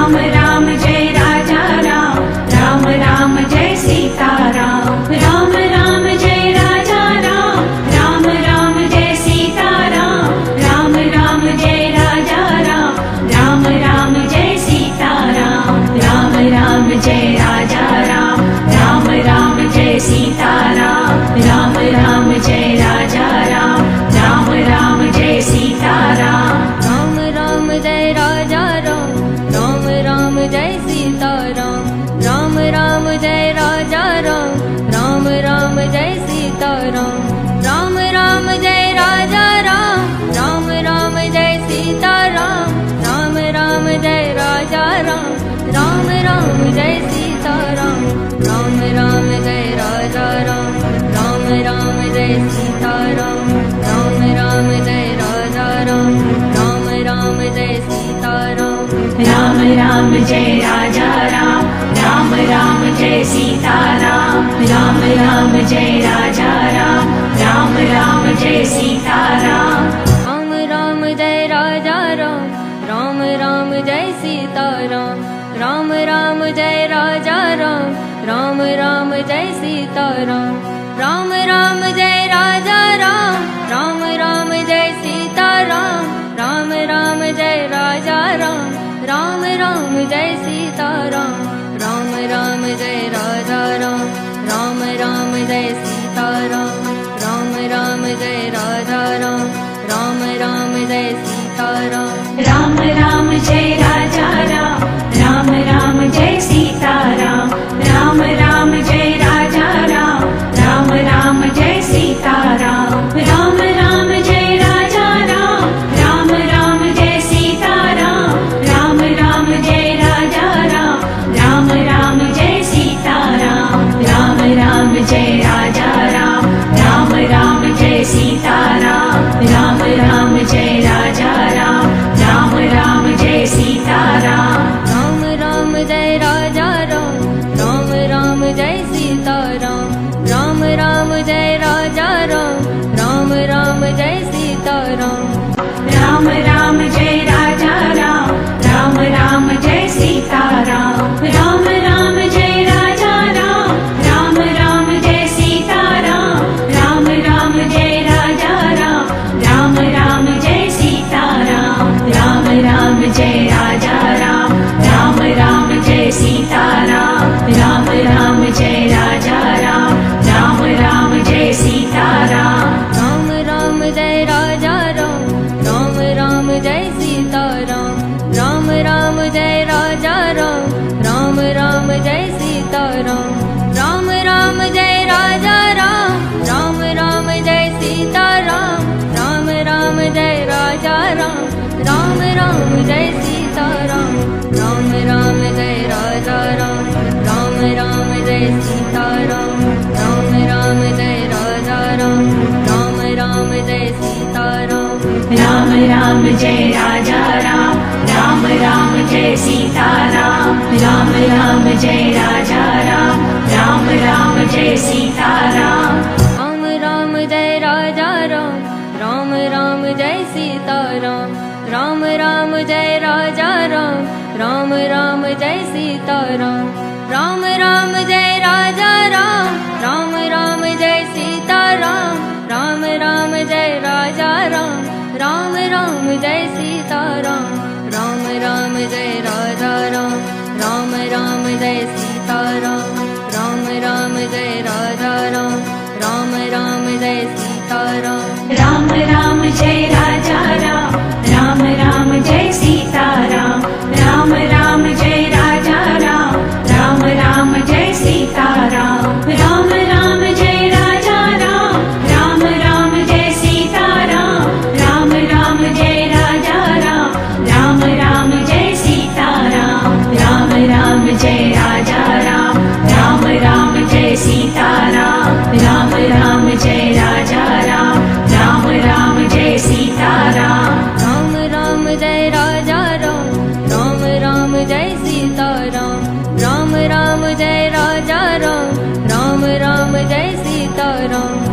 Ram Ram Jai Raja Ram, Ram Ram Jai Sita Ram, Ram Ram Jai Raja Ram, Ram Ram Jai Sita Ram, Ram Ram Jai Raja Ram, Ram Ram Jai Sita Ram, Ram Ram Jai Raja Ram, Ram Ram Jai Sita Ram, Ram Ram Jai Raja Ram, Ram Ram Jai Sita Ram, Ram Ram Jai Raja Ram, Ram Ram Jai Sita Ram, Ram Ram Jai Raja Ram, Ram Ram Jai Sita Ram, Ram Ram Jai Raja Ram, Ram Ram Jai Sita Ram, Ram Ram Jai Raja Ram, Ram Ram Jai Sita Ram, Ram Ram Jai Raja Ram, Ram Ram Jai Sita Ram, Ram Ram Jai Raja Ram, Ram Ram Jai Sita Ram, Ram Ram Jai Raja Ram, Ram Ram Jai Sita Ram, Ram Ram Jai Raja Ram, Ram Ram Jai Sita Ram, Ram Ram Jai Raja Ram, Ram Ram Jai Sita Ram, Ram Ram Jai Raja Ram, Ram Ram Jai Sita Ram, Ram Ram Jai Raja Ram, Ram Ram Jai Sita Ram, Ram Ram Jai Raja Ram, Ram Ram Jai Sita Ram, Ram Ram Jai Raja Ram, Ram Ram Jai Sita Ram, Ram Ram Jai Raja Ram, Ram Ram Jai Sita Ram, Ram Ram Jai Raja Ram, Ram Ram Jai Sita Ram, Ram Ram Jai Raja Ram, Ram Ram Jai Sita Ram, Ram Ram Jai Raja Ram, Ram Ram Jai Sita Ram, Ram Ram Jai Raja Ram, Ram Ram Jai Sita Ram, Ram Ram Jai Raja Ram, Ram Ram Jai Sita Ram, Ram Ram Jai Raja Ram, Ram Ram Jai Sita Ram, Ram Ram Jai Raja Ram, Ram Ram Jai Sita Ram, Ram Ram Jai Raja Ram, Ram Ram Jai Sita Ram, Ram Ram Jai Raja Ram, Ram Ram Jai Sita Ram, Ram Ram Jai Raja Ram, Ram Ram Jai Sita Ram, Ram Ram Jai Raja Ram, Ram Ram Jai Sita Ram, Ram Ram Jai Raja Ram, Ram Ram Jai Sita Ram, Ram Ram Jai Raja Ram, Ram Ram Jai Sita Ram, Ram Ram Jai Raja Ram, Ram Ram Jai Sita Ram, Ram Ram Jai Raja Ram, Ram Ram Jai Sita Ram, Ram Ram Jai Raja Ram, Ram Ram Jai Sita Ram, Ram Ram Jai Raja Ram, Ram Ram Jai Sita Ram, Ram Ram Jai Raja Ram, Ram Ram Jai Sita Ram, Ram Ram Jai Raja Ram, Ram Ram Jai Sita Ram, Ram Ram Jai Raja Ram, Ram Ram Jai Sita Ram, Ram Ram Jai Raja Ram, Ram Ram Jai Sita Ram, Ram Ram Jai Raja Ram, Ram Ram Jai Sita Ram, Ram Ram Jai Raja Ram, Ram Ram Jai Sita Ram, Ram Ram Jai Raja Ram, Ram Ram Jai Sita Ram, Ram Ram Jai Raja Ram, Ram Ram Jai Sita Ram, Ram Ram Jai Raja Ram, Ram Ram Jai Sita Ram, Ram Ram Jai Raja Ram, Ram Ram Jai Sita Ram, Ram Ram Jai Raja Ram, Ram Ram Jai Sita Ram, Ram Ram Jai Raja Ram, Ram Ram Jai Sita Ram, Ram Ram Jai Raja Ram, Ram Ram Jai Sita Ram, Ram Ram Jai Raja Ram, Ram Ram Jai Sita Ram, Ram Ram Jai Raja Ram, Ram Ram Jai Sita Ram, Ram Ram Jai Raja Ram, Ram Ram Jai Sita Ram, Ram Ram Jai Raja Ram, Ram Ram Jai Sita Ram, Ram Ram Jai Raja Ram, Ram Ram Jai Sita Ram,